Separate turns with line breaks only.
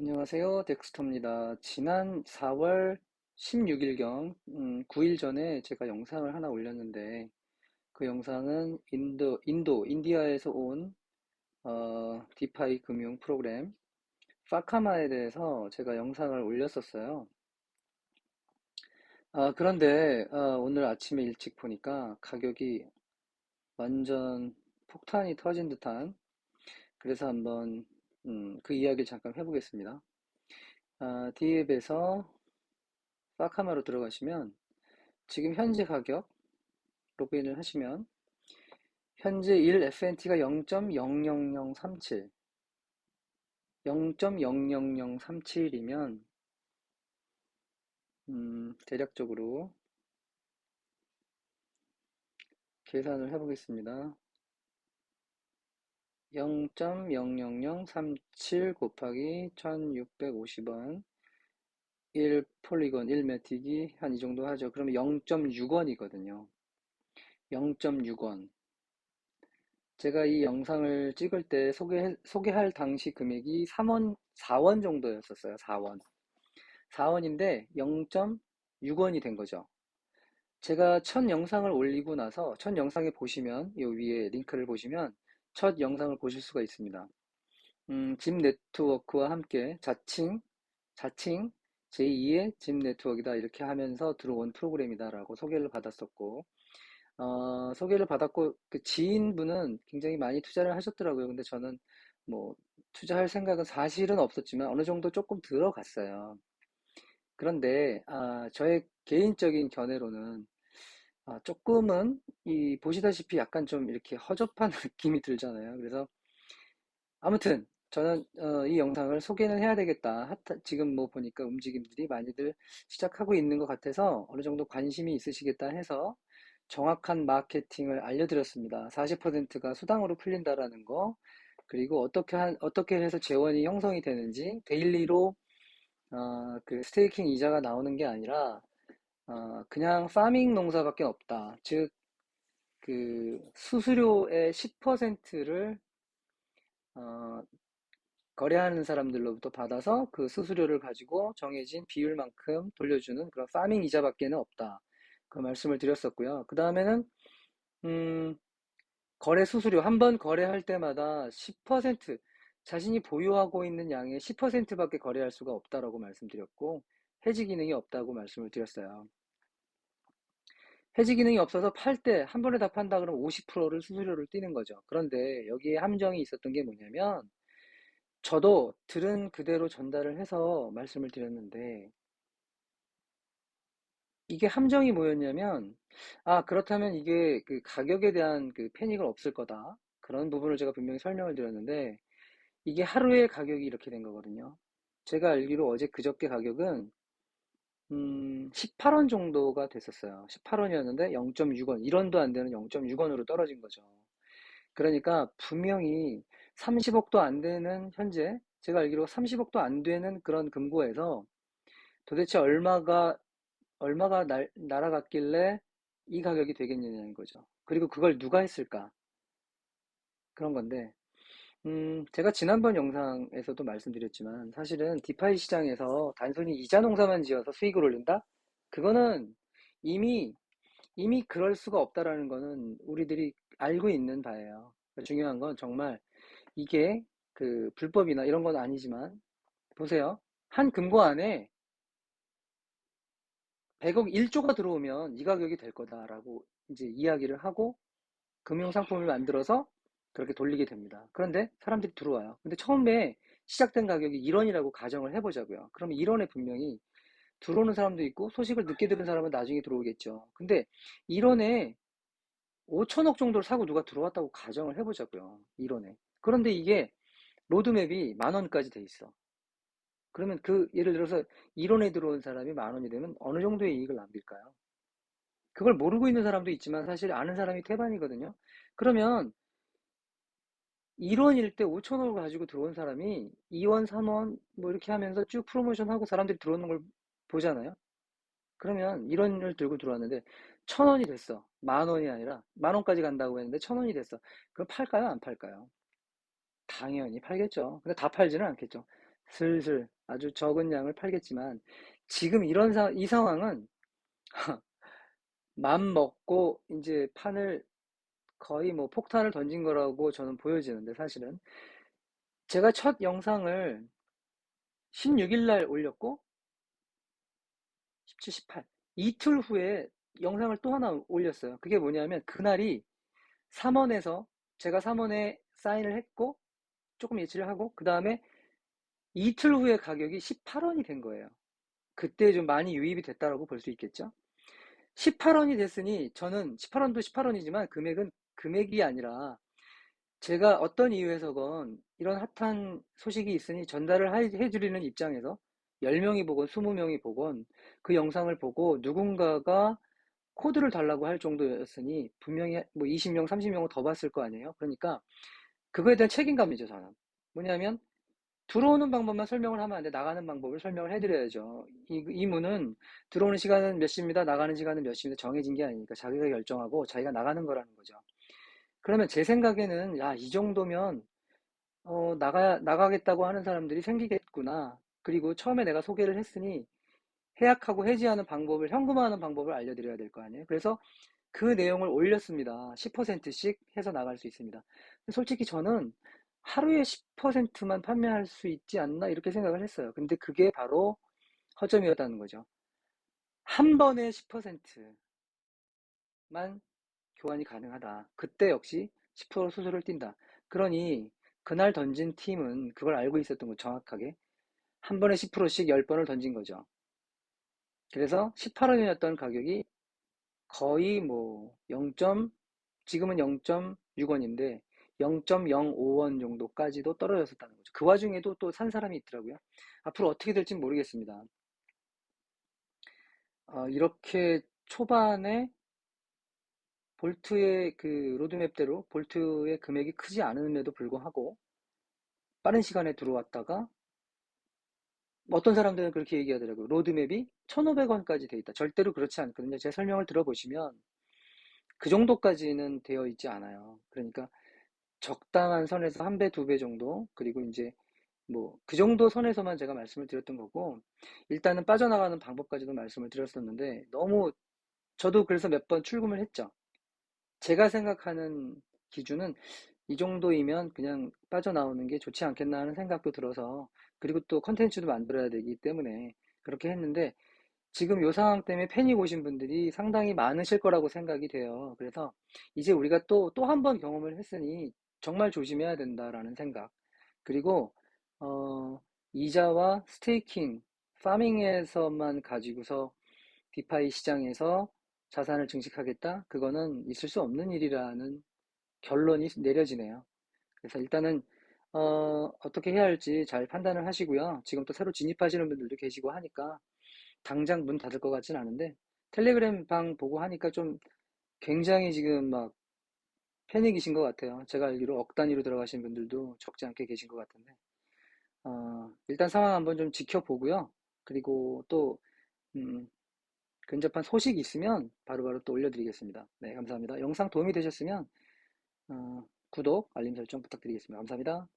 안녕하세요. 덱스터입니다. 지난 4월 16일경, 9일 전에 제가 영상을 하나 올렸는데, 그 영상은 인디아에서 온, 디파이 금융 프로그램, 파카마에 대해서 제가 영상을 올렸었어요. 그런데, 오늘 아침에 일찍 보니까 가격이 완전 폭탄이 터진 듯한, 그래서 한번, 그 이야기를 잠깐 해보겠습니다. 디앱에서 파카마로 들어가시면, 지금 현재 가격 로그인을 하시면 현재 1 FNT가 0.00037, 0.00037이면 대략적으로 계산을 해보겠습니다. 0.00037 곱하기 1650원 1 폴리건 1 매틱이 한 이 정도 하죠. 그러면 0.6원이거든요. 0.6원. 제가 이 영상을 찍을 때 소개할 당시 금액이 3원, 4원 정도였었어요. 4원. 4원인데 0.6원이 된 거죠. 제가 첫 영상을 올리고 나서 첫 영상에 보시면 이 위에 링크를 보시면 첫 영상을 보실 수가 있습니다. 집 네트워크와 함께 자칭 제2의 집 네트워크이다 이렇게 하면서 들어온 프로그램이다라고 소개를 받았었고 소개를 받았고 그 지인분은 굉장히 많이 투자를 하셨더라고요. 근데 저는 뭐 투자할 생각은 사실은 없었지만 어느 정도 조금 들어갔어요. 그런데 저의 개인적인 견해로는 조금은 이 보시다시피 약간 좀 이렇게 허접한 느낌이 들잖아요. 그래서 아무튼 저는 이 영상을 소개는 해야 되겠다. 지금 뭐 보니까 움직임들이 많이들 시작하고 있는 것 같아서 어느 정도 관심이 있으시겠다 해서 정확한 마케팅을 알려드렸습니다. 40%가 수당으로 풀린다라는 거, 그리고 어떻게 해서 재원이 형성이 되는지, 데일리로 그 스테이킹 이자가 나오는 게 아니라 그냥 파밍 농사밖에 없다. 즉, 그 수수료의 10%를 거래하는 사람들로부터 받아서 그 수수료를 가지고 정해진 비율만큼 돌려주는 그런 파밍 이자밖에는 없다. 그 말씀을 드렸었고요. 그 다음에는 음, 거래 수수료 한 번 거래할 때마다 10% 자신이 보유하고 있는 양의 10%밖에 거래할 수가 없다라고 말씀드렸고 해지 기능이 없다고 말씀을 드렸어요. 해지 기능이 없어서 팔 때 한 번에 다 판다 그러면 50%를 수수료를 떼는 거죠. 그런데 여기에 함정이 있었던 게 뭐냐면 저도 들은 그대로 전달을 해서 말씀을 드렸는데 이게 함정이 뭐였냐면 그렇다면 이게 그 가격에 대한 그 패닉은 없을 거다. 그런 부분을 제가 분명히 설명을 드렸는데 이게 하루에 가격이 이렇게 된 거거든요. 제가 알기로 어제 그저께 가격은 18원 정도가 됐었어요. 18원이었는데 0.6원, 1원도 안 되는 0.6원으로 떨어진 거죠. 그러니까 분명히 30억도 안 되는 현재 제가 알기로 30억도 안 되는 그런 금고에서 도대체 얼마가 날아갔길래 이 가격이 되겠느냐는 거죠. 그리고 그걸 누가 했을까? 그런 건데 제가 지난번 영상에서도 말씀드렸지만 사실은 디파이 시장에서 단순히 이자 농사만 지어서 수익을 올린다? 그거는 이미 그럴 수가 없다라는 거는 우리들이 알고 있는 바예요. 중요한 건 정말 이게 그 불법이나 이런 건 아니지만 보세요. 한 금고 안에 100억 1조가 들어오면 이 가격이 될 거다라고 이제 이야기를 하고 금융 상품을 만들어서 그렇게 돌리게 됩니다. 그런데 사람들이 들어와요. 근데 처음에 시작된 가격이 1원이라고 가정을 해보자고요. 그러면 1원에 분명히 들어오는 사람도 있고 소식을 늦게 들은 사람은 나중에 들어오겠죠. 근데 1원에 5천억 정도를 사고 누가 들어왔다고 가정을 해보자고요. 1원에. 그런데 이게 로드맵이 10,000원까지 돼 있어. 그러면 그 예를 들어서 1원에 들어온 사람이 10,000원이 되면 어느 정도의 이익을 남길까요? 그걸 모르고 있는 사람도 있지만 사실 아는 사람이 태반이거든요. 그러면 1원일 때 5천원을 가지고 들어온 사람이 2원, 3원 뭐 이렇게 하면서 쭉 프로모션하고 사람들이 들어오는 걸 보잖아요. 그러면 1원을 들고 들어왔는데 1,000원이 됐어. 10,000원이 아니라 10,000원까지 간다고 했는데 1,000원이 됐어. 그럼 팔까요? 안 팔까요? 당연히 팔겠죠. 근데 다 팔지는 않겠죠. 슬슬 아주 적은 양을 팔겠지만 지금 이 상황은 맘 먹고 이제 판을 거의 뭐 폭탄을 던진 거라고 저는 보여지는데 사실은 제가 첫 영상을 16일 날 올렸고 17, 18 이틀 후에 영상을 또 하나 올렸어요. 그게 뭐냐면 그날이 3원에서 제가 3원에 사인을 했고 조금 예치를 하고 그 다음에 이틀 후에 가격이 18원이 된 거예요. 그때 좀 많이 유입이 됐다라고 볼 수 있겠죠. 18원이 됐으니 저는 18원도 18원이지만 금액은 금액이 아니라 제가 어떤 이유에서건 이런 핫한 소식이 있으니 전달을 해드리는 입장에서 10명이 보건 20명이 보건 그 영상을 보고 누군가가 코드를 달라고 할 정도였으니 분명히 뭐 20명, 30명은 더 봤을 거 아니에요. 그러니까 그거에 대한 책임감이죠, 저는. 뭐냐면 들어오는 방법만 설명을 하면 안 돼. 나가는 방법을 설명을 해드려야죠. 이 문은 들어오는 시간은 몇 시입니다. 나가는 시간은 몇 시입니다. 정해진 게 아니니까 자기가 결정하고 자기가 나가는 거라는 거죠. 그러면 제 생각에는 야, 이 정도면 나가겠다고 하는 사람들이 생기겠구나. 그리고 처음에 내가 소개를 했으니 해약하고 해지하는 방법을 현금화하는 방법을 알려드려야 될 거 아니에요. 그래서 그 내용을 올렸습니다. 10%씩 해서 나갈 수 있습니다. 솔직히 저는 하루에 10%만 판매할 수 있지 않나 이렇게 생각을 했어요. 근데 그게 바로 허점이었다는 거죠. 한 번에 10%만 교환이 가능하다. 그때 역시 10% 수수료를 띈다. 그러니 그날 던진 팀은 그걸 알고 있었던 거 정확하게 한 번에 10%씩 10번을 던진 거죠. 그래서 18원이었던 가격이 거의 뭐 0. 지금은 0.6원인데 0.05원 정도까지도 떨어졌었다는 거죠. 그 와중에도 또 산 사람이 있더라고요. 앞으로 어떻게 될지 모르겠습니다. 이렇게 초반에 볼트의 그 로드맵대로 볼트의 금액이 크지 않음에도 불구하고 빠른 시간에 들어왔다가 어떤 사람들은 그렇게 얘기하더라고요. 로드맵이 1,500원까지 돼 있다. 절대로 그렇지 않거든요. 제 설명을 들어보시면 그 정도까지는 되어 있지 않아요. 그러니까 적당한 선에서 한 배, 두 배 정도, 그리고 이제 뭐 그 정도 선에서만 제가 말씀을 드렸던 거고, 일단은 빠져나가는 방법까지도 말씀을 드렸었는데, 너무 저도 그래서 몇 번 출금을 했죠. 제가 생각하는 기준은 이 정도이면 그냥 빠져나오는 게 좋지 않겠나 하는 생각도 들어서, 그리고 또 컨텐츠도 만들어야 되기 때문에 그렇게 했는데, 지금 요 상황 때문에 패닉 오신 분들이 상당히 많으실 거라고 생각이 돼요. 그래서 이제 우리가 또 한 번 경험을 했으니 정말 조심해야 된다라는 생각. 그리고, 이자와 스테이킹, 파밍에서만 가지고서 디파이 시장에서 자산을 증식하겠다? 그거는 있을 수 없는 일이라는 결론이 내려지네요. 그래서 일단은, 어떻게 해야 할지 잘 판단을 하시고요. 지금 또 새로 진입하시는 분들도 계시고 하니까 당장 문 닫을 것 같진 않은데 텔레그램 방 보고 하니까 좀 굉장히 지금 막 패닉이신 것 같아요. 제가 알기로 억 단위로 들어가신 분들도 적지 않게 계신 것 같은데 일단 상황 한번 좀 지켜보고요. 그리고 또 음, 근접한 소식이 있으면 바로바로 또 올려드리겠습니다. 네, 감사합니다. 영상 도움이 되셨으면 구독, 알림 설정 부탁드리겠습니다. 감사합니다.